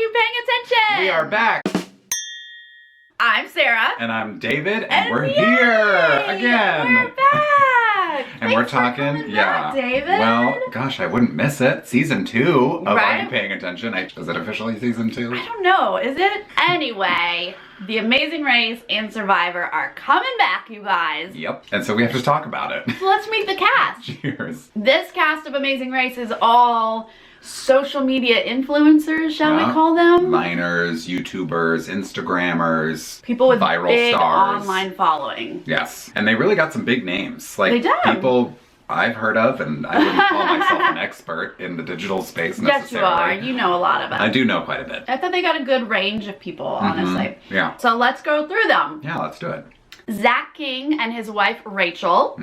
you paying attention? We are back. I'm Sarah. And I'm David, and we're yay! here again. We're back. And Thanks we're for talking, coming back, David. Well, gosh, I wouldn't miss it. Season 2 of Right? Are You Paying Attention? Is it officially season 2? I don't know, is it? Anyway, The Amazing Race and Survivor are coming back, you guys. Yep. And so we have to talk about it. So let's meet the cast. Cheers. This cast of Amazing Race is all social media influencers, shall we Yeah. call them? Miners, YouTubers, Instagrammers, People with viral big stars. online following. Yes. And they really got some big names. Like They did. people I've heard of, and I wouldn't call myself an expert in the digital space necessarily. Yes, you are. You know a lot about it. I do know quite a bit. I thought they got a good range of people, honestly. Yeah. So let's go through them. Yeah, let's do it. Zach King and his wife Rachel.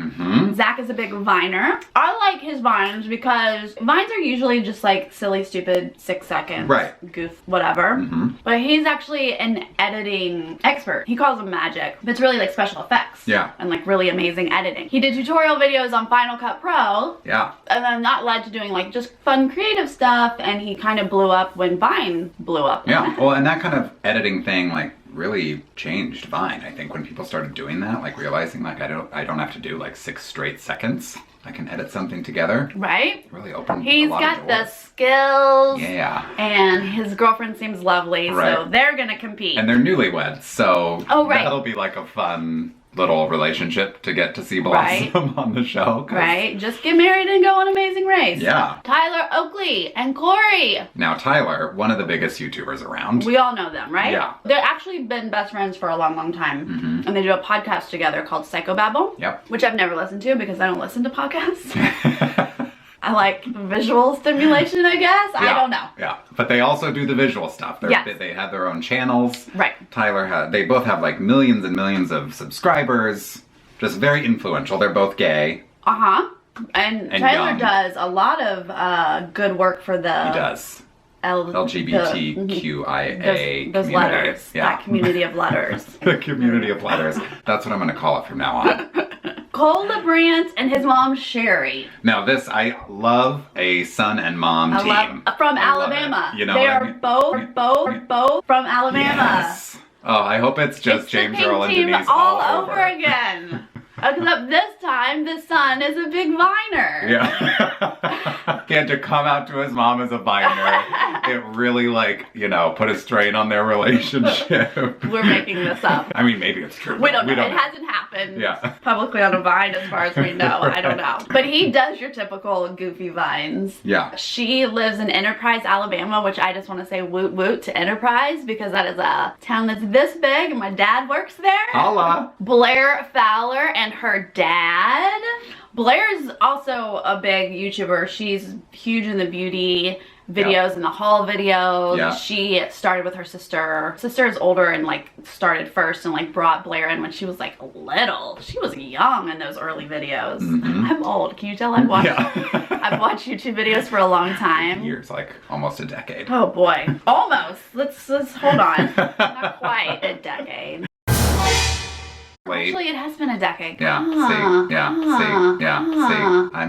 Zach is a big Viner. I like his Vines because Vines are usually just like silly, stupid, 6 seconds. Right. Goof, whatever. But he's actually an editing expert. He calls them magic. But it's really like special effects. Yeah. And like really amazing editing. He did tutorial videos on Final Cut Pro. Yeah. And then that led to doing like just fun creative stuff, and he kind of blew up when Vine blew up. Yeah. Well, and that kind of editing thing, like, really changed Vine. I think when people started doing that, like realizing like I don't have to do like 6 straight seconds. I can edit something together. Right? Really opened He's a lot got of the doors. skills. Yeah. And his girlfriend seems lovely, so Right. they're gonna compete. And they're newlyweds, so Oh, right. that'll be like a fun little relationship to get to see blossom Right. on the show. 'Cause- Right? Just get married and go on Amazing Race. Yeah. Tyler Oakley and Corey. Now Tyler, one of the biggest YouTubers around. We all know them, right? Yeah. They've actually been best friends for a long, long time. And they do a podcast together called Psychobabble. Yep. Which I've never listened to because I don't listen to podcasts. I like visual stimulation, I guess. I don't know. Yeah, but they also do the visual stuff. Yes. They have their own channels. Right. They both have like millions and millions of subscribers. Just very influential. They're both gay. Uh-huh. And Tyler young. does a lot of good work for the He does. LGBTQIA those community. letters. Yeah. That community of letters. The community of letters. That's what I'm going to call it from now on. Cole LeBrant and his mom Sherry. Now this, I love a son and mom team. From I love Alabama. it. You know they what I are mean? both from Alabama. Yes. Oh, I hope it's just It's James the Earl and pink team Denise all over again. Except this time, the son is a big Viner. Yeah. He had to come out to his mom as a Viner. It really, like, put a strain on their relationship. We're making this up. I mean, maybe it's true. We don't know. It hasn't happened Yeah. publicly on a Vine as far as we know. I don't know. But he does your typical goofy Vines. Yeah. She lives in Enterprise, Alabama, which I just want to say woot woot to Enterprise because that is a town that's this big and my dad works there. Holla. Blair Fowler and her dad. Blair's also a big YouTuber. She's huge in the beauty videos and the haul videos. Yeah. She started with her sister. Sister is older and like started first and like brought Blair in when she was like little. She was young in those early videos. I'm old. Can you tell I've watched I've watched YouTube videos for a long time. Years, like almost a decade. Oh boy. Almost. Let's hold on. Not quite a decade. Wait. Actually, it has been a decade. See, I'm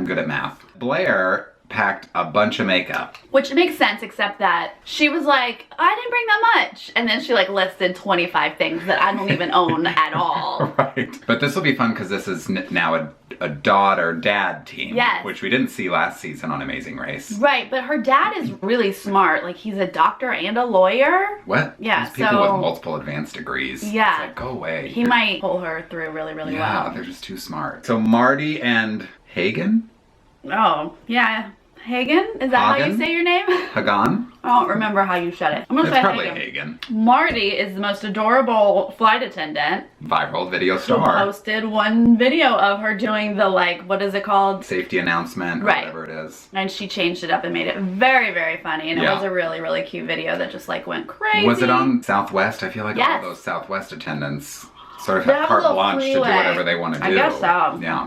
good at math. Blair packed a bunch of makeup. Which makes sense, except that she was like, I didn't bring that much. And then she like listed 25 things that I don't even own at all. Right. But this will be fun because this is now a daughter-dad team. Yes. Which we didn't see last season on Amazing Race. Right, but her dad is really smart. Like, he's a doctor and a lawyer. What? Yeah, These people so- with multiple advanced degrees. Yeah. It's like, go away. He might pull her through really, really Yeah, well. they're just too smart. So Marty and Hagen? Oh, yeah. Hagen? Is that how you Hagen? say your name? Hagan? I don't remember how you said it. I'm gonna It's say probably Hagen. Hagen. Marty is the most adorable flight attendant. Viral video Who star. posted one video of her doing the like, what is it called? Safety announcement, or Right. whatever it is. And she changed it up and made it very, very funny. And it Yeah. was a really, really cute video that just like went crazy. Was it on Southwest? I feel like all Yes. of those Southwest attendants sort of They have have a carte little blanche to do freeway. whatever they want to do. I guess so. Yeah.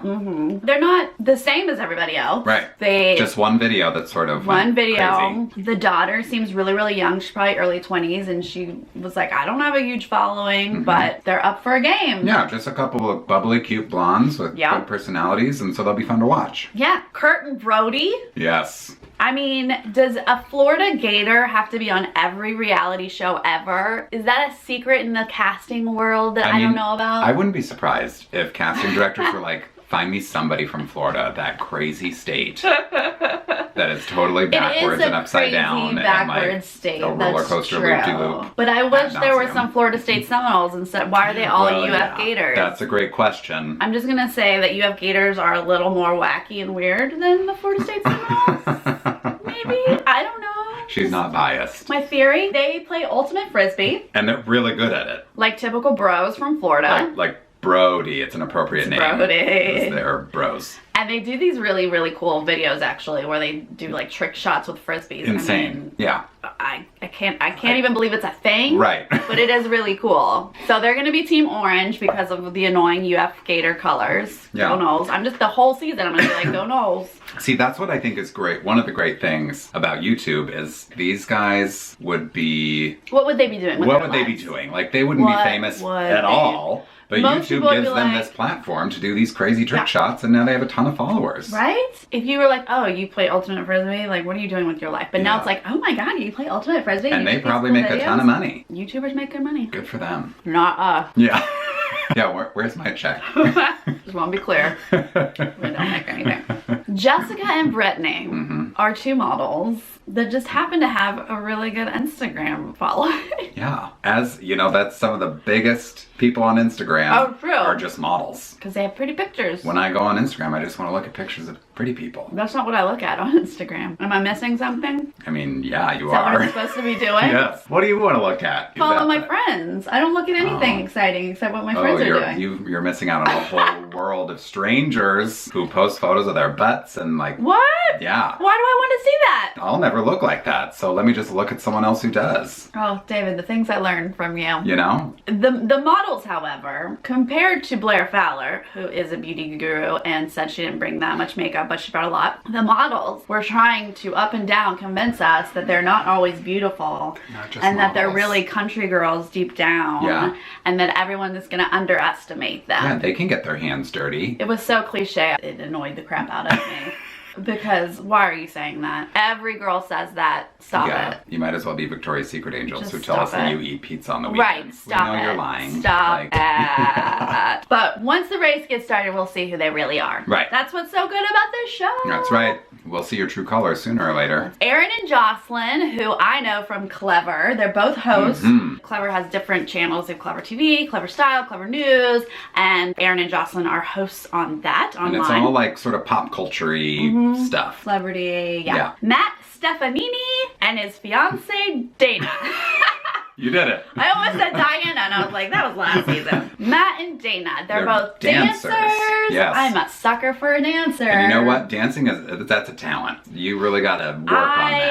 They're not the same as everybody else. Right. They Just one video that sort of one went video. crazy. The daughter seems really, really young. She's probably early 20s, and she was like, I don't have a huge following, but they're up for a game. Yeah, just a couple of bubbly, cute blondes with Yeah. good personalities, and so they'll be fun to watch. Yeah. Kurt and Brody. Yes. I mean, does a Florida Gator have to be on every reality show ever? Is that a secret in the casting world that I don't know about? I wouldn't be surprised if casting directors were like, find me somebody from Florida, that crazy state that is totally backwards and upside down backward and like state. a roller coaster loop-de-loop. But I wish there were some Florida State Seminoles instead. Why are they all UF Gators? That's a great question. I'm just gonna say that UF Gators are a little more wacky and weird than the Florida State Seminoles. Maybe, I don't know. She's not biased. My theory, they play ultimate frisbee. And they're really good at it. Like typical bros from Florida. Like Brody, it's an appropriate name. Brody. They're bros. And they do these really, really cool videos actually where they do like trick shots with frisbees. Insane. I mean, yeah. I can't even believe it's a thing. Right. But it is really cool. So they're gonna be Team Orange because of the annoying UF Gator colors. Yeah. Go Noles. I'm just the whole season I'm gonna be like, go Noles. See, that's what I think is great. One of the great things about YouTube is these guys would be... What would they be doing with What their would they be lives? doing? Like, they wouldn't be famous at all. But Most YouTube people would gives be them like- this platform to do these crazy trick shots, and now they have a ton of followers. Right? If you were like, oh, you play Ultimate Frisbee, like, what are you doing with your life? But now it's like, oh my god, you play Ultimate Frisbee? And they probably make a ton of money. YouTubers make good money. Good for them. Not us. Yeah. Yeah, where's my check? Just want to be clear. We don't make anything. Jessica and Brittany are two models that just happen to have a really good Instagram following. Yeah. As, you know, that's some of the biggest people on Instagram are just models. Because they have pretty pictures. When I go on Instagram, I just want to look at pictures of pretty people. That's not what I look at on Instagram. Am I missing something? I mean, yeah, you Is that are. what I'm supposed to be doing? Yes. What do you want to look at? Follow my friends. I don't look at anything exciting except what my friends are doing. You're missing out on a whole world of strangers who post photos of their butts and like... What? Yeah. Why do I want to see that? I'll never look like that, so let me just look at someone else who does. Oh, David, the things I learned from you. You know? The models, however, compared to Blair Fowler, who is a beauty guru and said she didn't bring that much makeup, but she brought a lot, the models were trying to up and down convince us that they're not always beautiful. Not just and models. that they're really country girls deep down. Yeah. And that everyone is going to underestimate them. Yeah, they can get their hands dirty. It was so cliche, it annoyed the crap out of me. Because why are you saying that? Every girl says that. Stop it. You might as well be Victoria's Secret Angels Just who tell us that you eat pizza on the weekends. Right, stop We know it. you're lying. Stop Like- it. But once the race gets started, we'll see who they really are. Right. That's what's so good about this show. That's right. We'll see your true colors sooner or later. Aaron and Jocelyn, who I know from Clever. They're both hosts. Clever has different channels. They have Clever TV, Clever Style, Clever News, and Aaron and Jocelyn are hosts on that online. And it's all like sort of pop culture-y stuff. Celebrity, Yeah. Matt Stefanini and his fiance Dana. You did it. I almost said Diana, and I was like, that was last season. Matt and Dana, they're both dancers. Yes. I'm a sucker for a dancer. And you know what? Dancing that's a talent. You really got to work on that.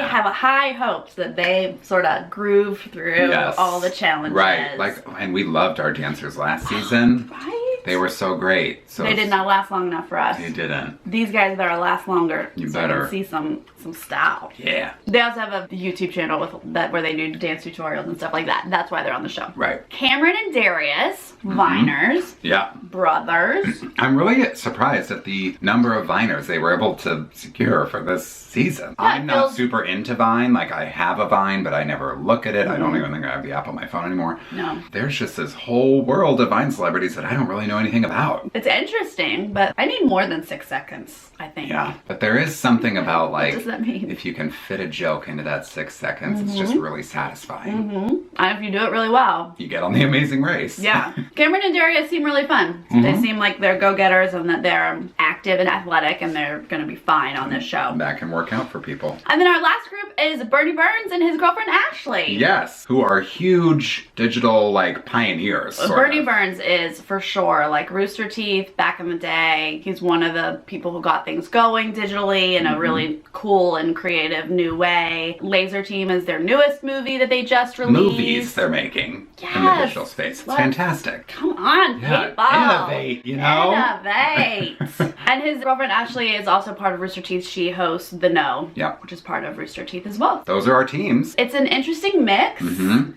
I have a high hopes that they sort of groove through all the challenges. Right. And we loved our dancers last season. Right? They were so great. So They did not last long enough for us. They didn't. These guys better last longer. You so better. I can see some style. Yeah. They also have a YouTube channel where they do dance tutorials and stuff like that. That's why they're on the show. Right. Cameron and Darius, Viners, Yeah. brothers. I'm really surprised at the number of Viners they were able to secure for this season. Yeah, I'm not super into Vine. Like, I have a Vine, but I never look at it. I don't even think I have the app on my phone anymore. No. There's just this whole world of Vine celebrities that I don't really know anything about. It's interesting, but I need more than 6 seconds, I think. Yeah. But there is something about, like, What does that mean? if you can fit a joke into that 6 seconds, it's just really satisfying. And if you do it really well. You get on The Amazing Race. Yeah. Cameron and Darius seem really fun. They seem like they're go-getters and that they're active and athletic and they're going to be fine on this show. That can work out for people. And then our last group is Burnie Burns and his girlfriend Ashley. Yes, who are huge digital, like, pioneers. sort Burnie of. Burns is for sure like Rooster Teeth back in the day. He's one of the people who got things going digitally in a really cool and creative new way. Laser Team is their newest movie that they just released. Movies they're making in the digital space. It's fantastic. Come on, Yeah, people. innovate, you know? Innovate. And his girlfriend Ashley is also part of Rooster Teeth. She hosts The No, which is part of Rooster Teeth as well. Those are our teams. It's an interesting mix,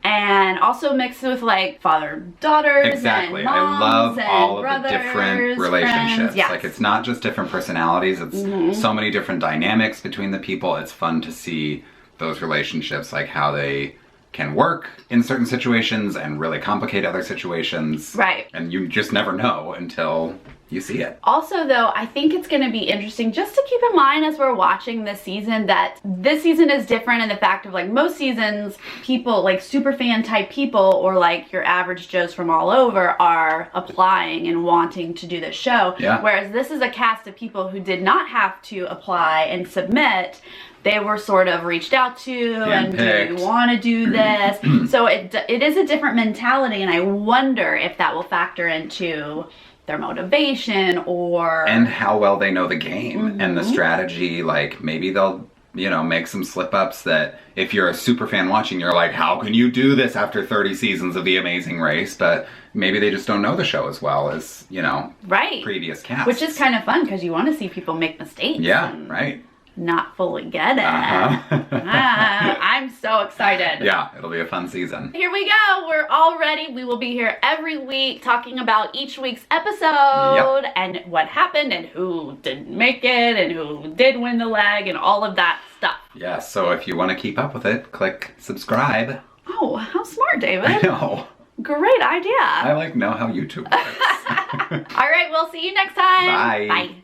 and also mixed with like father-daughters Exactly. and moms I love and all of brothers, the different relationships. friends. Yes. Like it's not just different personalities, it's so many different dynamics between the people. It's fun to see those relationships, like how they can work in certain situations and really complicate other situations. Right. And you just never know until you see it. Also though, I think it's going to be interesting just to keep in mind as we're watching this season that this season is different in the fact of like most seasons, people like super fan type people or like your average Joes from all over are applying and wanting to do this show. Yeah. Whereas this is a cast of people who did not have to apply and submit. They were sort of reached out to and do you want to do this? So it is a different mentality, and I wonder if that will factor into their motivation or... And how well they know the game and the strategy. Like maybe they'll, you know, make some slip-ups that if you're a super fan watching, you're like, how can you do this after 30 seasons of The Amazing Race? But maybe they just don't know the show as well as, you know, previous casts. Which is kind of fun because you want to see people make mistakes. Yeah, right. Not fully get it. I'm so excited. Yeah, it'll be a fun season. Here we go. We're all ready. We will be here every week talking about each week's episode and what happened and who didn't make it and who did win the leg and all of that stuff. Yeah, so if you want to keep up with it, click subscribe. Oh, how smart, David. I know. Great idea. I know how YouTube works. All right, we'll see you next time. Bye. Bye.